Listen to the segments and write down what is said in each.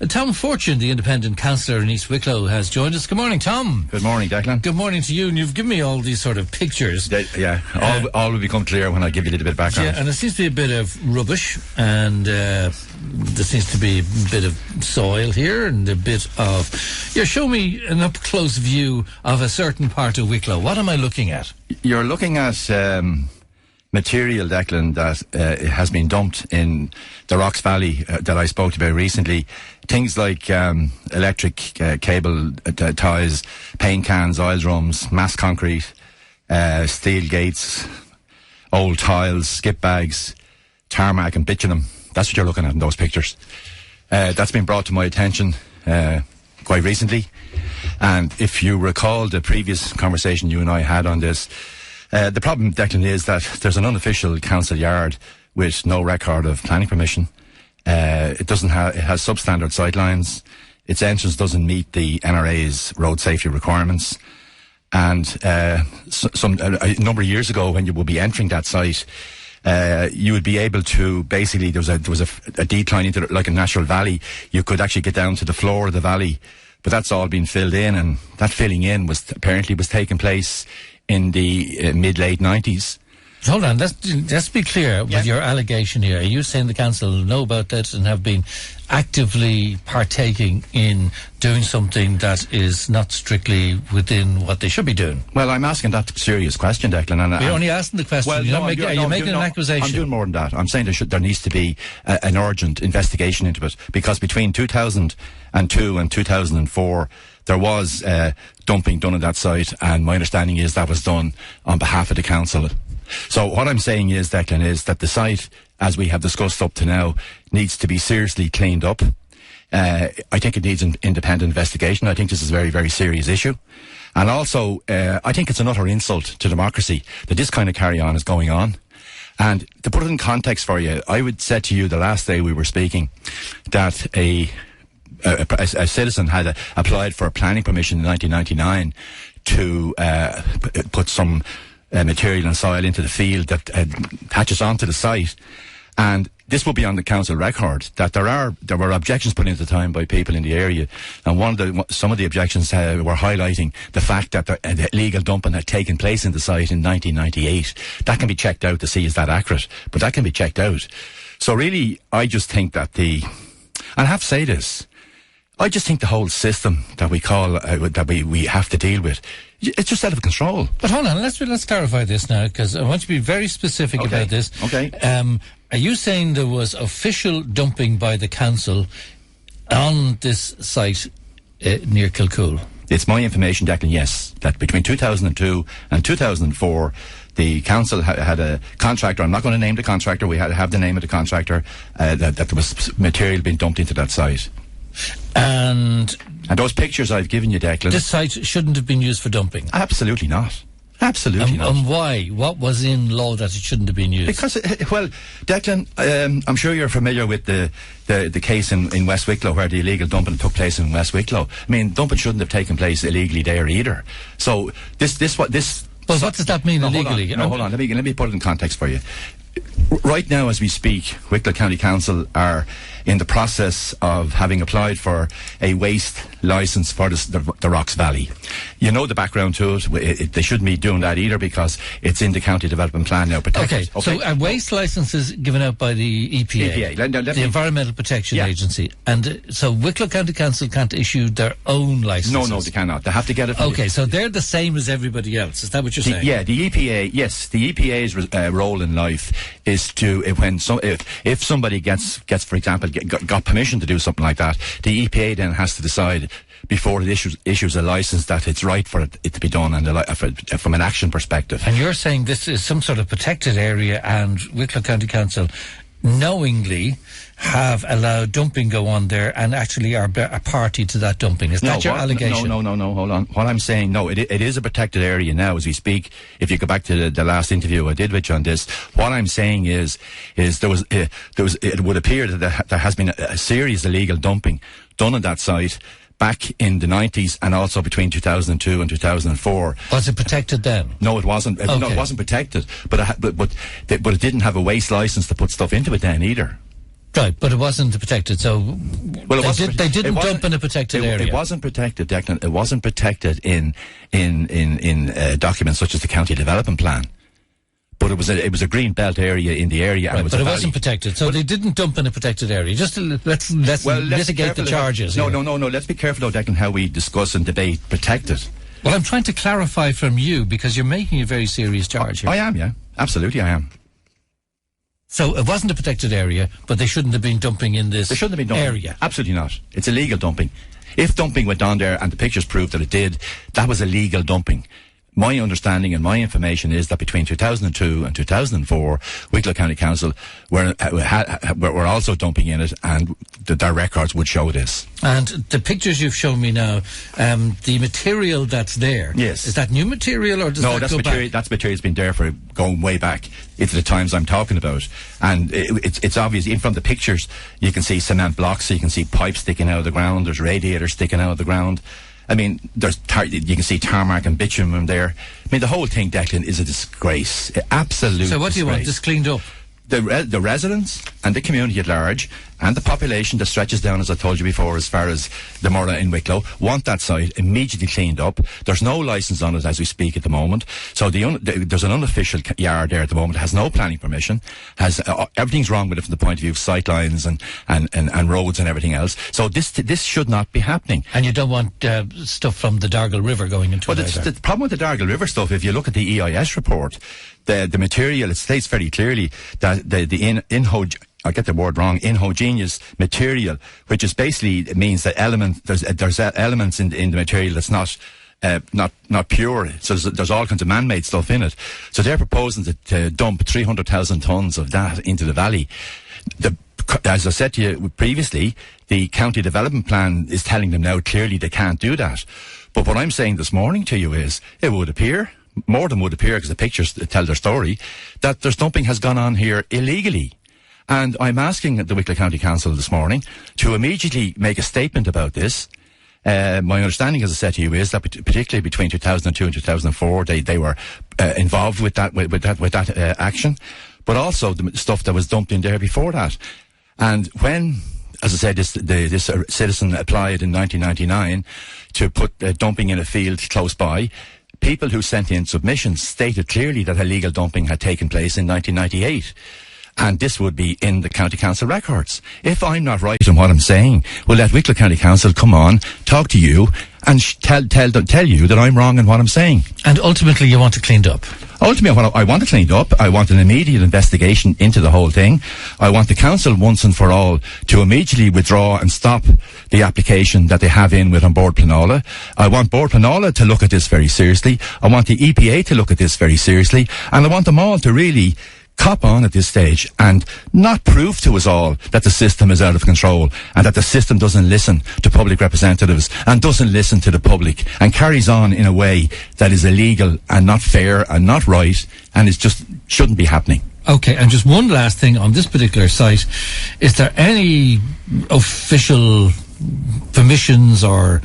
Tom Fortune, the independent councillor in East Wicklow, has joined us. Good morning, Tom. Good morning, Declan. Good morning to you. And you've given me all these sort of pictures. All will become clear when I give you a little bit of background. Yeah, and there seems to be a bit of rubbish, and there seems to be a bit of soil here, and a bit of... show me an up-close view of a certain part of Wicklow. What am I looking at? You're looking at... material, Declan, that has been dumped in the Rocks Valley that I spoke about recently. Things like electric cable ties, paint cans, oil drums, mass concrete, steel gates, old tiles, skip bags, tarmac and bitumen. That's what you're looking at in those pictures. That's been brought to my attention quite recently. And if you recall the previous conversation you and I had on this, the problem, Declan, is that there's an unofficial council yard with no record of planning permission. It has substandard sightlines. Its entrance doesn't meet the NRA's road safety requirements. And a number of years ago, when you would be entering that site, you would be able to basically, there was a decline into like a natural valley. You could actually get down to the floor of the valley, but that's all been filled in, and that filling in was taking place in the mid-late 90s. Hold on, let's be clear with your allegation here. Are you saying the council know about that and have been actively partaking in doing something that is not strictly within what they should be doing? Well, I'm asking that serious question, Declan. You're only asking the question. Well, you're making an accusation. I'm doing more than that. I'm saying there needs to be an urgent investigation into it, because between 2002 and 2004, there was dumping done at that site, and my understanding is that was done on behalf of the council. So what I'm saying is, Declan, is that the site, as we have discussed up to now, needs to be seriously cleaned up. I think it needs an independent investigation. I think this is a very, very serious issue. And also, I think it's an utter insult to democracy that this kind of carry-on is going on. And to put it in context for you, I would say to you the last day we were speaking that a citizen had applied for a planning permission in 1999 to put some material and soil into the field that attaches onto the site, and this will be on the council record that there were objections put in at the time by people in the area, and some of the objections were highlighting the fact that the illegal dumping had taken place in the site in 1998. That can be checked out to see is that accurate, but that can be checked out. So really, I just think that and I have to say this, I just think the whole system that we call that we have to deal with, it's just out of control. But hold on, let's clarify this now, because I want to be very specific about this. Okay. Are you saying there was official dumping by the council on this site near Cllr? It's my information, Declan, yes, that between 2002 and 2004, the council had a contractor. I'm not going to name the contractor. We had to have the name of the contractor. That there was material being dumped into that site. And those pictures I've given you, Declan... This site shouldn't have been used for dumping? Absolutely not. Absolutely not. And why? What was in law that it shouldn't have been used? Because, well, Declan, I'm sure you're familiar with the case in West Wicklow where the illegal dumping took place in West Wicklow. I mean, dumping shouldn't have taken place illegally there either. So Well, what does that mean, illegally? Hold on. Let me put it in context for you. Right now, as we speak, Wicklow County Council are in the process of having applied for a waste licence for the Rocks Valley. You know the background to it. They shouldn't be doing that either because it's in the county development plan now. Okay, so a waste licence is given out by the EPA, the Environmental Protection Agency. And so Wicklow County Council can't issue their own licences? No, they cannot. They have to get it from Okay, so they're the same as everybody else. Is that what you're saying? Yeah, the EPA, yes. The EPA's role in life is to, if somebody gets, for example, got permission to do something like that, the EPA then has to decide before it issues a licence that it's right for it to be done and from an action perspective. And you're saying this is some sort of protected area, and Wicklow County Council knowingly have allowed dumping go on there and actually are a party to that dumping. Is that your allegation? No, hold on. What I'm saying, no, it is a protected area now as we speak. If you go back to the last interview I did with you on this, what I'm saying is it would appear that there has been a serious illegal dumping done on that site back in the 90s and also between 2002 and 2004. Was it protected then? No, it wasn't. Okay. No, it wasn't protected. But it didn't have a waste licence to put stuff into it then either. Right, but it wasn't protected, so Well, they didn't dump in a protected area. It wasn't protected, Declan. It wasn't protected in documents such as the county development plan. But it was a green belt area in the area, right, and but it wasn't protected, so they didn't dump in a protected area. Just let's mitigate the charges. No. Let's be careful, though, Declan, how we discuss and debate protected. Well, I'm trying to clarify from you because you're making a very serious charge here. I am, yeah, absolutely, I am. So it wasn't a protected area, but they shouldn't have been dumping in this area. Absolutely not. It's illegal dumping. If dumping went on there and the pictures proved that it did, that was illegal dumping. My understanding and my information is that between 2002 and 2004, Wicklow County Council were also dumping in it, and their records would show this. And the pictures you've shown me now, the material that's there, yes, is that new material or does that go back? That's material that's been there for going way back into the times I'm talking about. And it's obvious, even from the pictures, you can see cement blocks, you can see pipes sticking out of the ground, there's radiators sticking out of the ground. I mean, you can see tarmac and bitumen there. I mean, the whole thing, Declan, is a disgrace. Absolute So what do you want? This cleaned up? The residents and the community at large and the population that stretches down, as I told you before, as far as the Murrah in Wicklow, want that site immediately cleaned up. There's no licence on it as we speak at the moment. So there's an unofficial yard there at the moment. It has no planning permission. Everything's wrong with it from the point of view of sight lines and roads and everything else. So this should not be happening. And you don't want stuff from the Dargle River going into it. Well, the problem with the Dargle River stuff, if you look at the EIS report, the material, it states very clearly that I get the word wrong, inhomogeneous material, which is basically, it means that there's elements in the material that's not pure. So there's all kinds of man-made stuff in it. So they're proposing to dump 300,000 tons of that into the valley. As I said to you previously, the county development plan is telling them now clearly they can't do that. But what I'm saying this morning to you is, it would appear, more than would appear because the pictures tell their story, that there's dumping has gone on here illegally. And I'm asking the Wicklow County Council this morning to immediately make a statement about this. My understanding, as I said to you, is that particularly between 2002 and 2004, they were involved with that action, but also the stuff that was dumped in there before that. And when, as I said, this citizen applied in 1999 to put dumping in a field close by, people who sent in submissions stated clearly that illegal dumping had taken place in 1998. And this would be in the County Council records. If I'm not right in what I'm saying, well, let Wicklow County Council come on, talk to you, and tell you that I'm wrong in what I'm saying. And ultimately, you want it cleaned up? Ultimately, I want it cleaned up. I want an immediate investigation into the whole thing. I want the council once and for all to immediately withdraw and stop the application that they have in with On Board Pleanála. I want Board Pleanála to look at this very seriously. I want the EPA to look at this very seriously. And I want them all to really cop on at this stage and not prove to us all that the system is out of control and that the system doesn't listen to public representatives and doesn't listen to the public and carries on in a way that is illegal and not fair and not right, and it just shouldn't be happening. Okay, and just one last thing on this particular site. Is there any official permissions or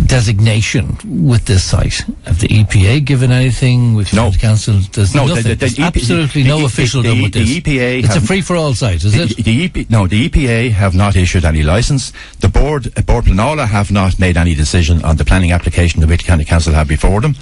designation with this site? Have the EPA given anything? With no. The council? There's nothing. There's absolutely no official done with this. The EPA it's a free-for-all site, is it? The EPA have not issued any licence. The Board Pleanála have not made any decision on the planning application the Wicklow County Council have before them.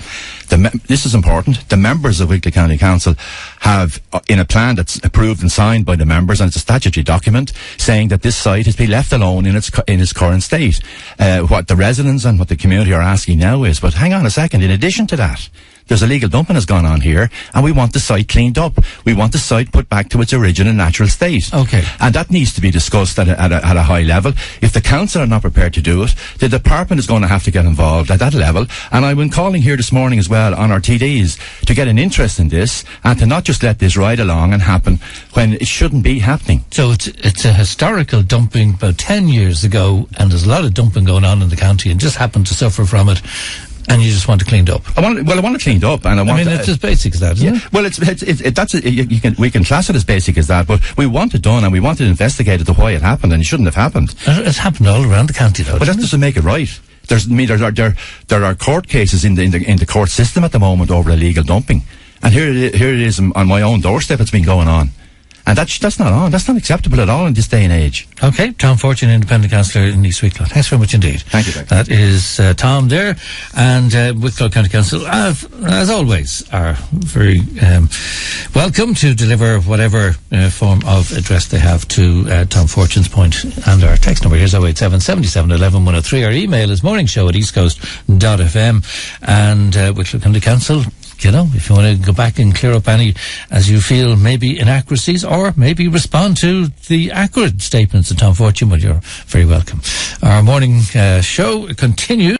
This is important. The members of Wicklow County Council have, in a plan that's approved and signed by the members, and it's a statutory document, saying that this site is to be left alone in its current state. What the residents and what the community are asking now is, but hang on a second, in addition to that, there's illegal dumping has gone on here, and we want the site cleaned up. We want the site put back to its original natural state. Okay. And that needs to be discussed at a high level. If the council are not prepared to do it, the department is going to have to get involved at that level. And I've been calling here this morning as well on our TDs to get an interest in this and to not just let this ride along and happen when it shouldn't be happening. So it's a historical dumping about 10 years ago, and there's a lot of dumping going on in the county, and just happened to suffer from it. And you just want it cleaned up. I want it cleaned up, and it's as basic as that, isn't it? Well, we can class it as basic as that, but we want it done, and we want it investigated to why it happened, and it shouldn't have happened. It's happened all around the county, though. But that doesn't make it right. There are court cases in the court system at the moment over illegal dumping, and here it is on my own doorstep. It's been going on. And that's not on. That's not acceptable at all in this day and age. Okay, Tom Fortune, Independent Councillor in East Wicklow. Thanks very much indeed. Thank you, Declan. That is Tom there, and Wicklow County Council, as always, are very welcome to deliver whatever form of address they have to Tom Fortune's point. And our text number here is 087 77 11 103. Our email is morningshow@eastcoast.fm. And Wicklow County Council, you know, if you want to go back and clear up any, as you feel, maybe inaccuracies, or maybe respond to the accurate statements of Tom Fortune, well, you're very welcome. Our morning show continues.